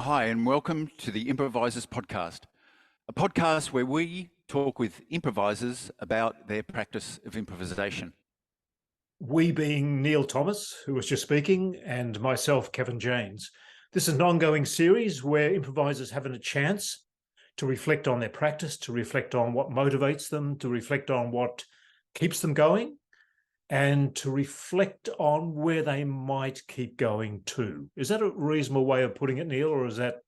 Hi, and welcome to the Improvisors podcast, a podcast where we talk with improvisers about their practice of improvisation. We being Neil Thomas, who was just speaking, and myself, Kevin James. This is an ongoing series where improvisers have a chance to reflect on their practice, to reflect on what motivates them, to reflect on what keeps them going, and to reflect on where they might keep going to. Is that a reasonable way of putting it, Neil, or is that?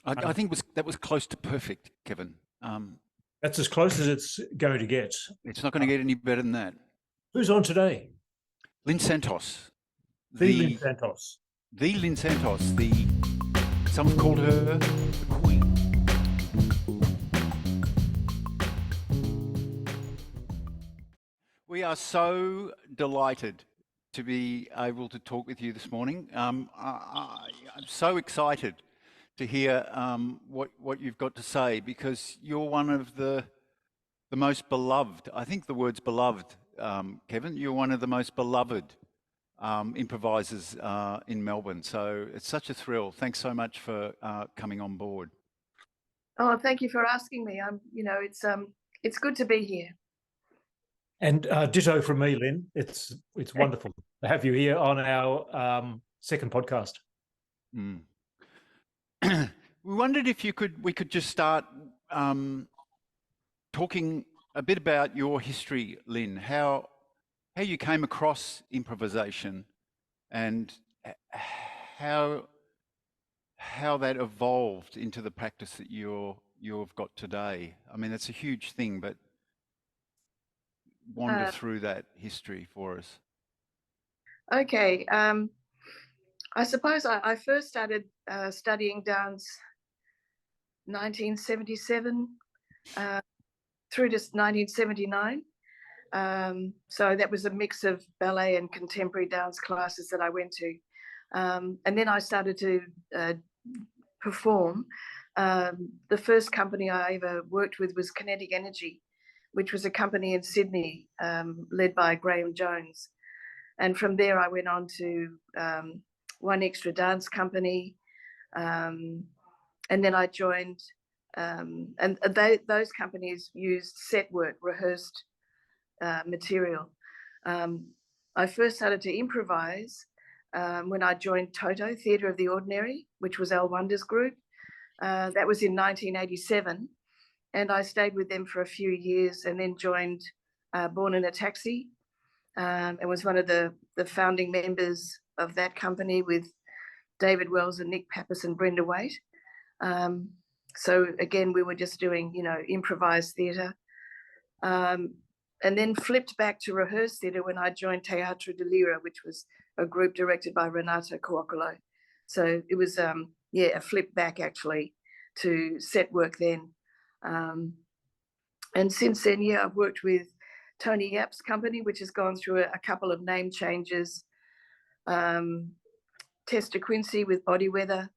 I think that was close to perfect, Kevin. That's as close as it's going to get. It's not going to get any better than that. Who's on today? LYNNE Santos. The LYNNE Santos. The LYNNE Santos. Some have called her the Queen. We are so delighted to be able to talk with you this morning. I'm so excited to hear what you've got to say, because you're one of the most beloved. I think the word's beloved, Kevin. You're one of the most beloved improvisers in Melbourne. So it's such a thrill. Thanks so much for coming on board. Oh, thank you for asking me. It's good to be here. And ditto from me, Lynn. It's wonderful to have you here on our second podcast. Mm. We wondered if we could just start talking a bit about your history, Lynn. How you came across improvisation, and how that evolved into the practice that you've got today. I mean, it's a huge thing, but wander through that history for us. Okay. I suppose I first started studying dance 1977 through to 1979. So that was a mix of ballet and contemporary dance classes that I went to. And then I started to perform. The first company I ever worked with was Kinetic Energy, which was a company in Sydney led by Graham Jones. And from there I went on to One Extra Dance Company. And then I joined, and those companies used set work, rehearsed material. I first started to improvise when I joined TOTO, Theatre of the Ordinary, which was Al Wonder's group. That was in 1987. And I stayed with them for a few years and then joined Born in a Taxi, and was one of the founding members of that company with David Wells and Nick Pappas and Brenda Waite. So again, we were just doing, improvised theatre. And then flipped back to rehearsed theatre when I joined Teatro de Lira, which was a group directed by Renato Cuoccolo. So it was, a flip back actually to set work then. And since then, I've worked with Tony Yap's company, which has gone through a couple of name changes. Tester Quincey with Body Weather.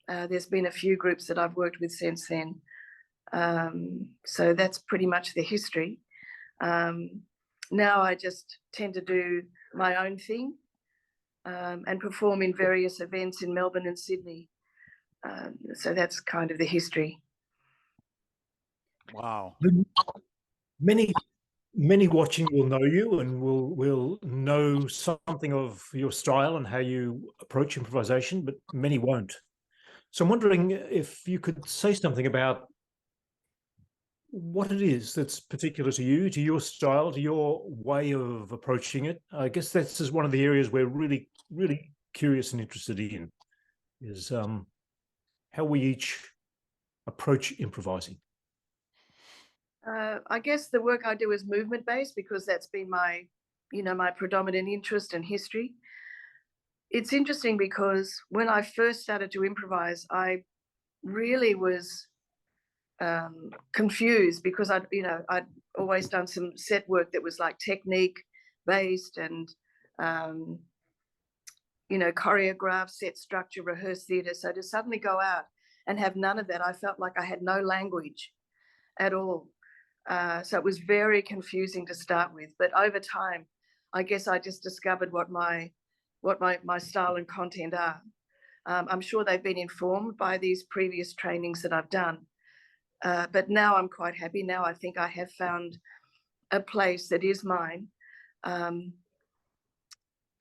There's been a few groups that I've worked with since then. So that's pretty much the history. Now I just tend to do my own thing and perform in various events in Melbourne and Sydney. So that's kind of the history. Wow. Many watching will know you and will know something of your style and how you approach improvisation, but many won't. So I'm wondering if you could say something about what it is that's particular to you, to your style, to your way of approaching it. I guess that's just one of the areas we're really, really curious and interested in, is how we each approach improvising. I guess the work I do is movement-based because that's been my predominant interest and history. It's interesting because when I first started to improvise, I really was confused because I'd always done some set work that was like technique-based and choreographed, set structure, rehearsed theatre. So to suddenly go out and have none of that, I felt like I had no language at all. So it was very confusing to start with, but over time, I guess I just discovered what my style and content are. I'm sure they've been informed by these previous trainings that I've done. But now I'm quite happy. Now I think I have found a place that is mine.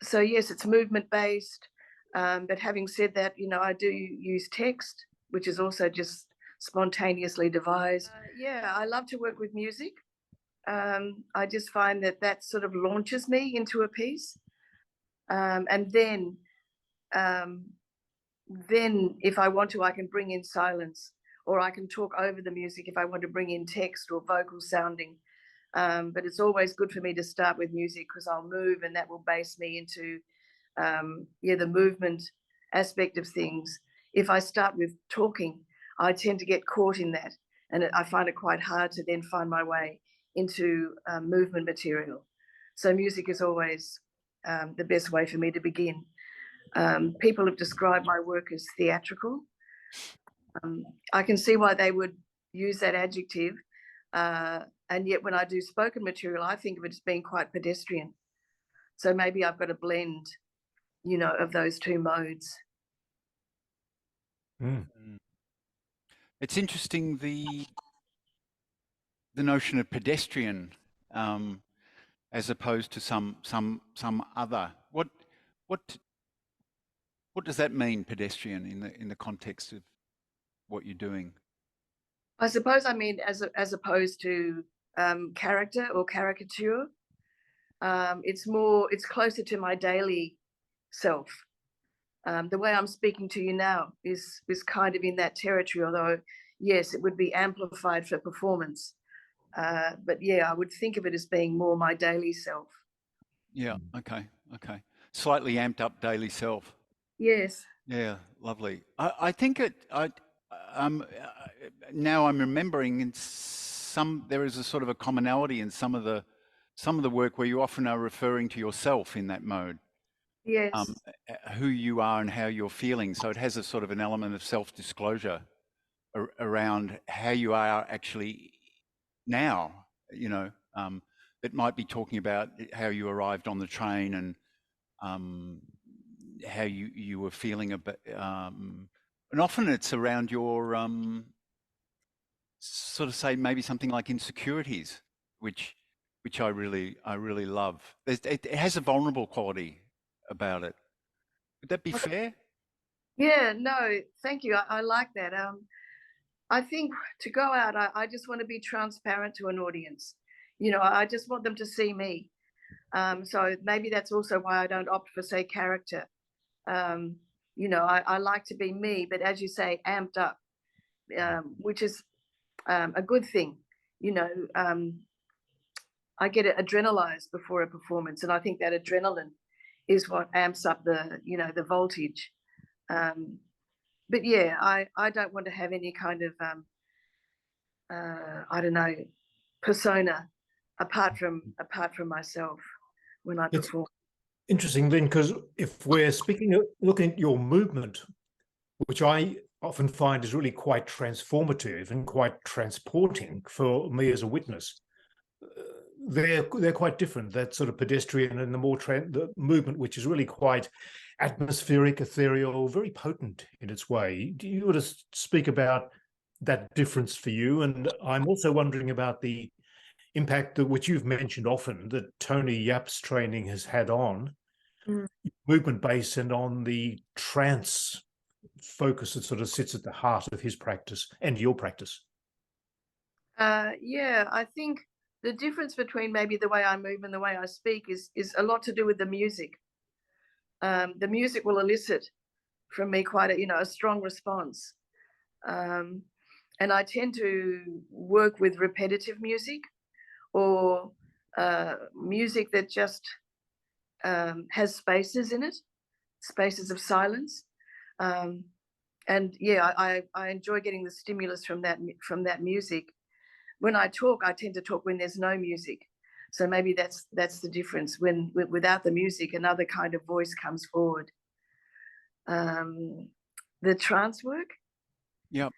So yes, it's movement-based. But having said that, you know, I do use text, which is also just spontaneously devised. Yeah, I love to work with music. I just find that that sort of launches me into a piece. And then if I want to, I can bring in silence, or I can talk over the music if I want to bring in text or vocal sounding. But it's always good for me to start with music because I'll move and that will base me into the movement aspect of things. If I start with talking, I tend to get caught in that, and I find it quite hard to then find my way into movement material. So music is always the best way for me to begin. People have described my work as theatrical. I can see why they would use that adjective, and yet when I do spoken material, I think of it as being quite pedestrian. So maybe I've got a blend, you know, of those two modes. It's interesting, the notion of pedestrian as opposed to some other. What does that mean, pedestrian, in the context of what you're doing? I suppose I mean as opposed to character or caricature. It's closer to my daily self. The way I'm speaking to you now is kind of in that territory, although yes, it would be amplified for performance. But yeah, I would think of it as being more my daily self. Yeah, okay. Slightly amped up daily self. Yes. Yeah, lovely. I think now I'm remembering there is a sort of a commonality in some of the work where you often are referring to yourself in that mode. Yes. Who you are and how you're feeling. So it has a sort of an element of self-disclosure around how you are actually now, you know. It might be talking about how you arrived on the train and how you were feeling about, and often it's around your sort of say maybe something like insecurities, which I really love. It has a vulnerable quality about it. Would that be fair? Yeah, no, thank you. I like that. I think to go out, I just want to be transparent to an audience. You know, I just want them to see me. So maybe that's also why I don't opt for, say, character. You know, I like to be me, but as you say, amped up, which is a good thing. You know, I get adrenalized before a performance, and I think that adrenaline is what amps up the voltage. But yeah, I don't want to have any kind of I don't know, persona apart from myself when I perform. Interesting, Lynn, because if we're looking at your movement, which I often find is really quite transformative and quite transporting for me as a witness, they're quite different. That sort of pedestrian and the movement, which is really quite atmospheric, ethereal, very potent in its way. Do you want to speak about that difference for you? And I'm also wondering about the impact which you've mentioned often that Tony Yap's training has had on movement based and on the trance focus that sort of sits at the heart of his practice and your practice. Yeah, I think the difference between maybe the way I move and the way I speak is a lot to do with the music. The music will elicit from me quite a strong response. And I tend to work with repetitive music or music that just has spaces in it, spaces of silence. And yeah, I enjoy getting the stimulus from that music. When I talk, I tend to talk when there's no music. So maybe that's the difference. When without the music, another kind of voice comes forward. The trance work. Yep.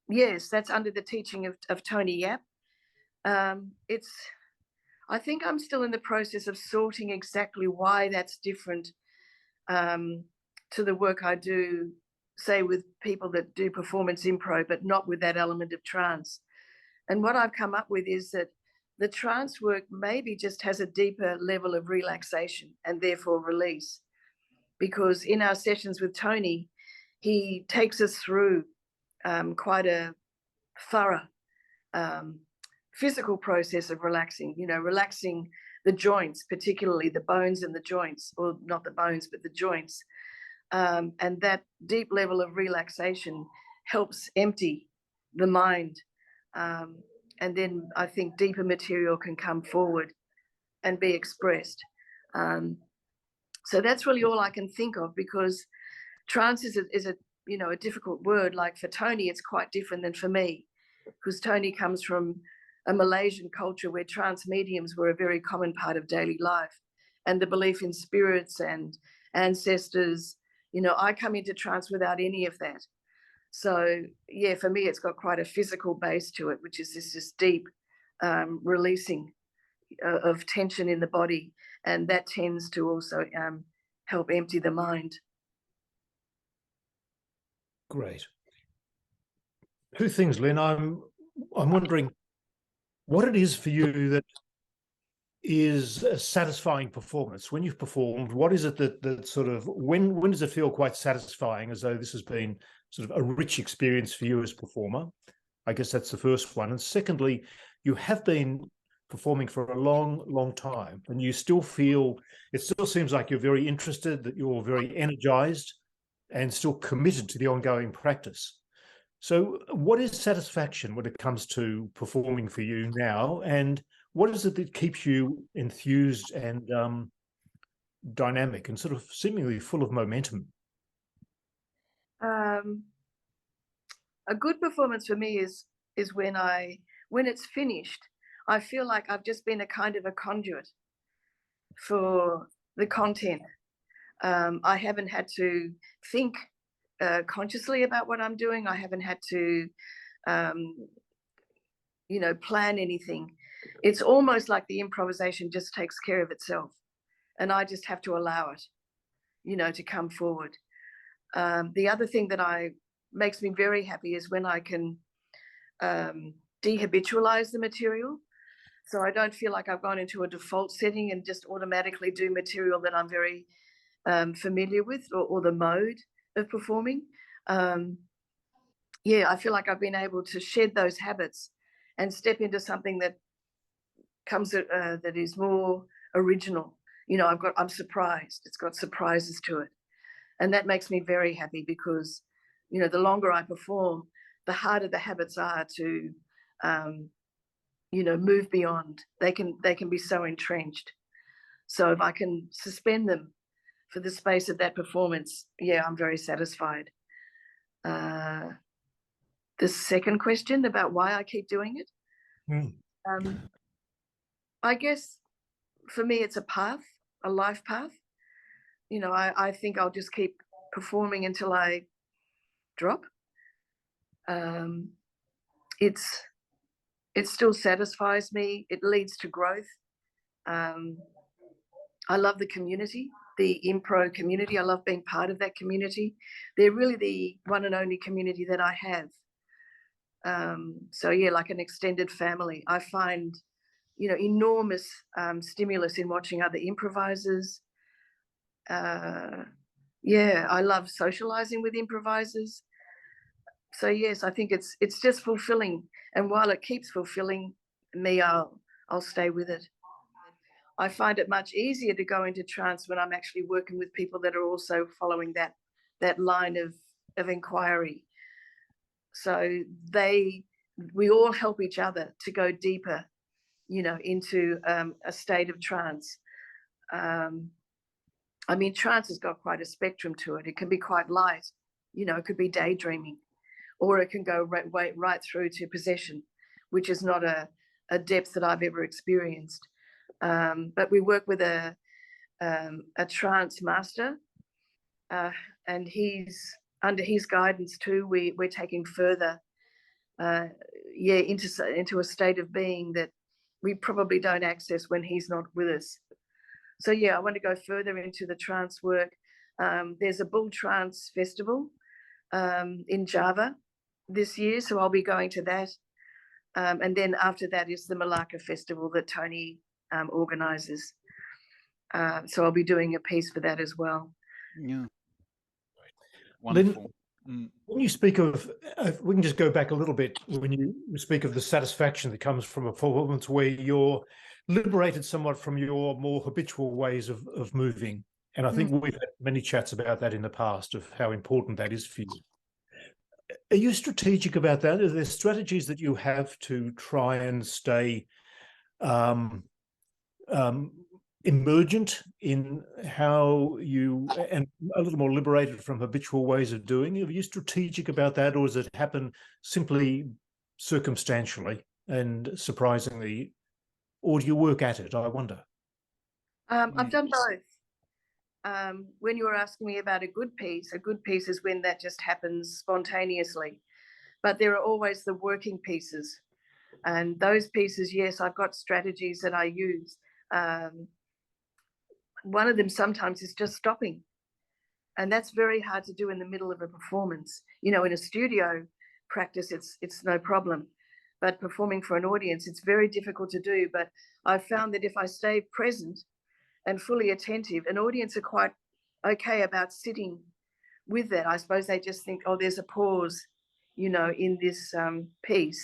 Yes, that's under the teaching of Tony Yap. I think I'm still in the process of sorting exactly why that's different to the work I do, say with people that do performance improv, but not with that element of trance. And what I've come up with is that the trance work maybe just has a deeper level of relaxation and therefore release. Because in our sessions with Tony, he takes us through quite a thorough physical process of relaxing, relaxing the joints, particularly the bones and the joints, or not the bones, but the joints. And that deep level of relaxation helps empty the mind. And then I think deeper material can come forward and be expressed. So that's really all I can think of, because trance is a difficult word. Like for Tony, it's quite different than for me, because Tony comes from a Malaysian culture where trance mediums were a very common part of daily life, and the belief in spirits and ancestors. I come into trance without any of that. So yeah, for me, it's got quite a physical base to it, which is this deep releasing of tension in the body, and that tends to also help empty the mind. Great. Two things, Lynn. I'm wondering what it is for you that is a satisfying performance. When you've performed, what is it that sort of, when does it feel quite satisfying, as though this has been sort of a rich experience for you as a performer? I guess that's the first one. And secondly, you have been performing for a long time, and you still feel, it still seems like you're very interested, that you're very energized and still committed to the ongoing practice. So what is satisfaction when it comes to performing for you now, and what is it that keeps you enthused and dynamic and sort of seemingly full of momentum? A good performance for me is when it's finished, I feel like I've just been a kind of a conduit for the content. I haven't had to think consciously about what I'm doing. I haven't had to, plan anything. It's almost like the improvisation just takes care of itself, and I just have to allow it, to come forward. The other thing that makes me very happy is when I can dehabitualize the material. So I don't feel like I've gone into a default setting and just automatically do material that I'm very familiar with, or the mode of performing. I feel like I've been able to shed those habits and step into something that comes that is more original. I'm surprised. It's got surprises to it, and that makes me very happy, because the longer I perform, the harder the habits are to move beyond. They can be so entrenched. So if I can suspend them for the space of that performance, I'm very satisfied. The second question about why I keep doing it, I guess for me it's a path, a life path. I think I'll just keep performing until I drop. It still satisfies me. It leads to growth. I love the community, the Impro community. I love being part of that community. They're really the one and only community that I have. So like an extended family. I find, enormous stimulus in watching other improvisers. I love socializing with improvisers. So yes, I think it's just fulfilling, and while it keeps fulfilling me, I'll stay with it. I find it much easier to go into trance when I'm actually working with people that are also following that line of inquiry. So we all help each other to go deeper, into a state of trance. Trance has got quite a spectrum to it. It can be quite light, it could be daydreaming, or it can go right through to possession, which is not a depth that I've ever experienced. But we work with a trance master, and under his guidance too, we're taking further into a state of being that we probably don't access when he's not with us. So I want to go further into the trance work. There's a Bull Trance festival in Java this year, so I'll be going to that. And then after that is the Malacca Festival that Tony organises. So I'll be doing a piece for that as well. Yeah. Lynn, Wonderful. Mm. when you speak of, we can just go back a little bit, when you speak of the satisfaction that comes from a performance where you're liberated somewhat from your more habitual ways of moving. And I think we've had many chats about that in the past, of how important that is for you. Are you strategic about that? Are there strategies that you have to try and stay emergent in how you, and a little more liberated from habitual ways of doing? Are you strategic about that, or does it happen simply circumstantially and surprisingly, or do you work at it, I wonder? I've done both. When you were asking me about a good piece is when that just happens spontaneously. But there are always the working pieces. And those pieces, yes, I've got strategies that I use. One of them sometimes is just stopping. And that's very hard to do in the middle of a performance. You know, in a studio practice, it's no problem. But performing for an audience, it's very difficult to do. But I've found that if I stay present and fully attentive, an audience are quite okay about sitting with that. I suppose they just think, oh, there's a pause, you know, in this piece,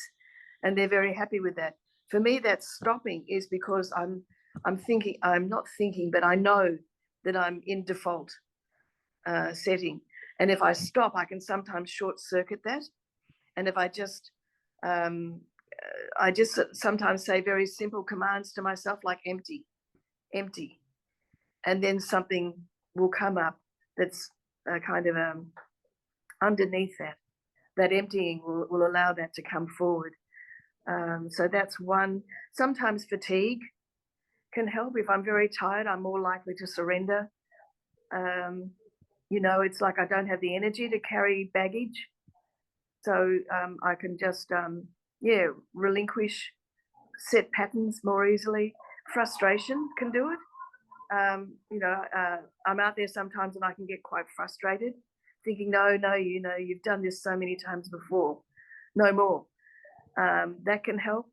and they're very happy with that. For me, that stopping is because I'm not thinking, but I know that I'm in default setting. And if I stop, I can sometimes short circuit that. And if I just sometimes say very simple commands to myself, like empty, empty. And then something will come up that's kind of underneath that. That emptying will allow that to come forward. So that's one. Sometimes fatigue can help. If I'm very tired, I'm more likely to surrender. You know, it's like I don't have the energy to carry baggage. So I can just, relinquish set patterns more easily. Frustration can do it. I'm out there sometimes and I can get quite frustrated, thinking, no, you know, you've done this so many times before, no more. That can help.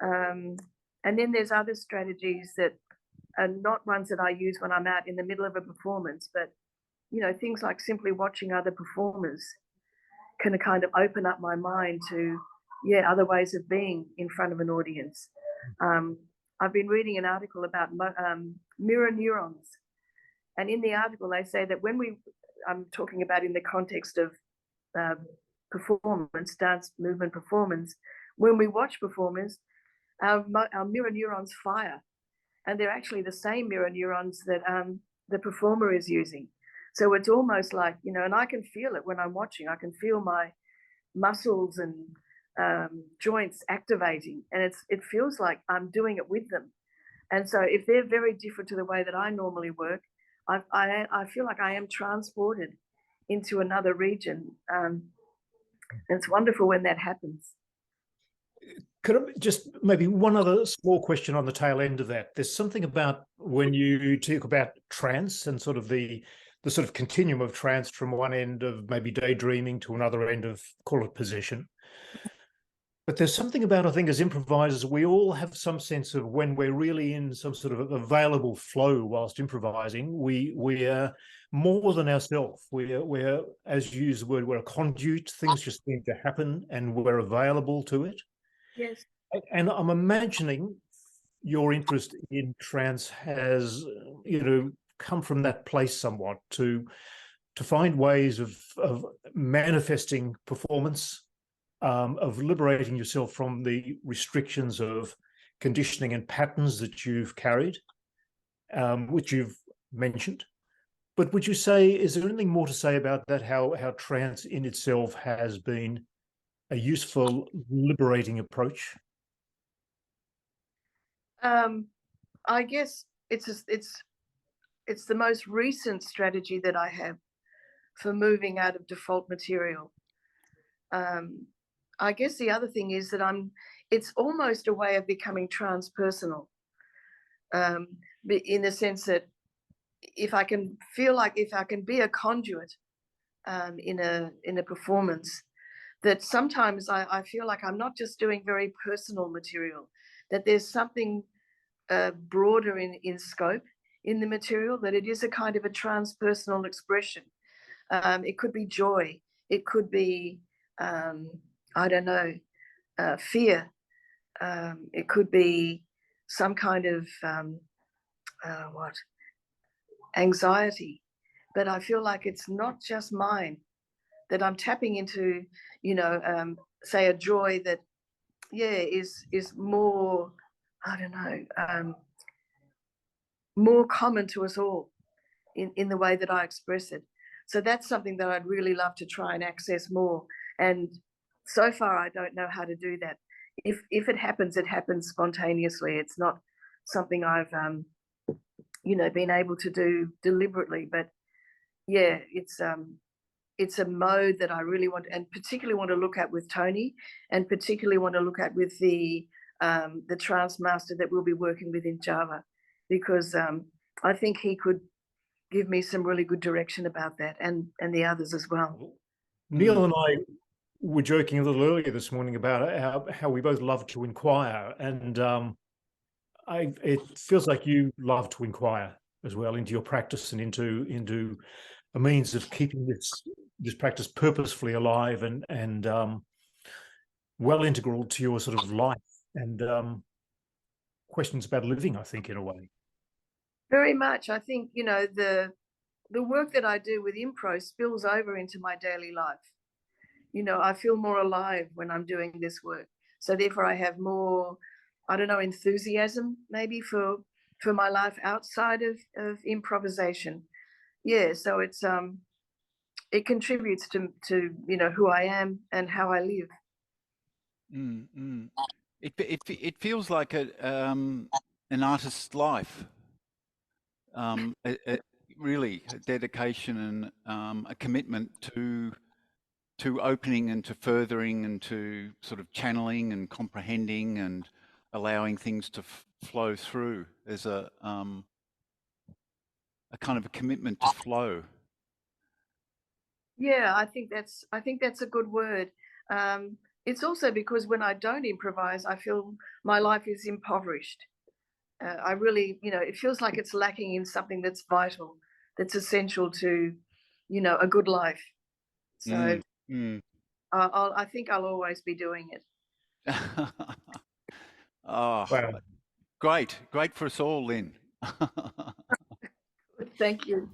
And then there's other strategies that are not ones that I use when I'm out in the middle of a performance, but, you know, things like simply watching other performers can kind of open up my mind to, other ways of being in front of an audience. I've been reading an article about mirror neurons. And in the article, they say that I'm talking about in the context of performance, dance movement performance, when we watch performers, our mirror neurons fire. And they're actually the same mirror neurons that the performer is using. So it's almost like, you know, and I can feel it when I'm watching. I can feel my muscles and joints activating, and it feels like I'm doing it with them. And so if they're very different to the way that I normally work, I feel like I am transported into another region. And it's wonderful when that happens. Could I just maybe one other small question on the tail end of that? There's something about when you talk about trance and sort of the sort of continuum of trance from one end of maybe daydreaming to another end of, call it, possession. But there's something about, I think, as improvisers, we all have some sense of when we're really in some sort of available flow whilst improvising, we are more than ourselves. We're, as you use the word, we're a conduit. Things just seem to happen and we're available to it. Yes. And I'm imagining your interest in trance has, you know, come from that place somewhat to find ways of manifesting performance, of liberating yourself from the restrictions of conditioning and patterns that you've carried, which you've mentioned. But would you say, is there anything more to say about that, how trance in itself has been a useful, liberating approach? I guess it's the most recent strategy that I have for moving out of default material. I guess the other thing is that it's almost a way of becoming transpersonal, in the sense that if I can feel like if I can be a conduit in a performance, that sometimes I feel like I'm not just doing very personal material, that there's something broader in scope in the material, that it is a kind of a transpersonal expression. It could be joy, it could be, I don't know, fear, it could be some kind of anxiety, but I feel like it's not just mine, that I'm tapping into, you know, say a joy that, is more, I don't know, more common to us all in the way that I express it. So that's something that I'd really love to try and access more. And so far, I don't know how to do that. If it happens spontaneously. It's not something I've, been able to do deliberately. But yeah, it's a mode that I really want, and particularly want to look at with Tony, and particularly want to look at with the trance master that we'll be working with in Java, because I think he could give me some really good direction about that, and the others as well. Neil and I were joking a little earlier this morning about how we both love to inquire, and it feels like you love to inquire as well into your practice and into a means of keeping this practice purposefully alive and well integral to your sort of life and questions about living, I think, in a way. Very much. I think, the work that I do with impro spills over into my daily life. I feel more alive when I'm doing this work. So therefore I have more, I don't know, enthusiasm maybe for my life outside of improvisation. Yeah, so it's it contributes to who I am and how I live. It feels like an artist's life. Really a dedication and a commitment to opening and to furthering and to sort of channeling and comprehending and allowing things to flow through. There's a kind of a commitment to flow. Yeah, I think that's a good word. It's also because when I don't improvise, I feel my life is impoverished. I really, it feels like it's lacking in something that's vital, that's essential to, a good life. So I think I'll always be doing it. Oh, wow. Great for us all, Lynn. Thank you.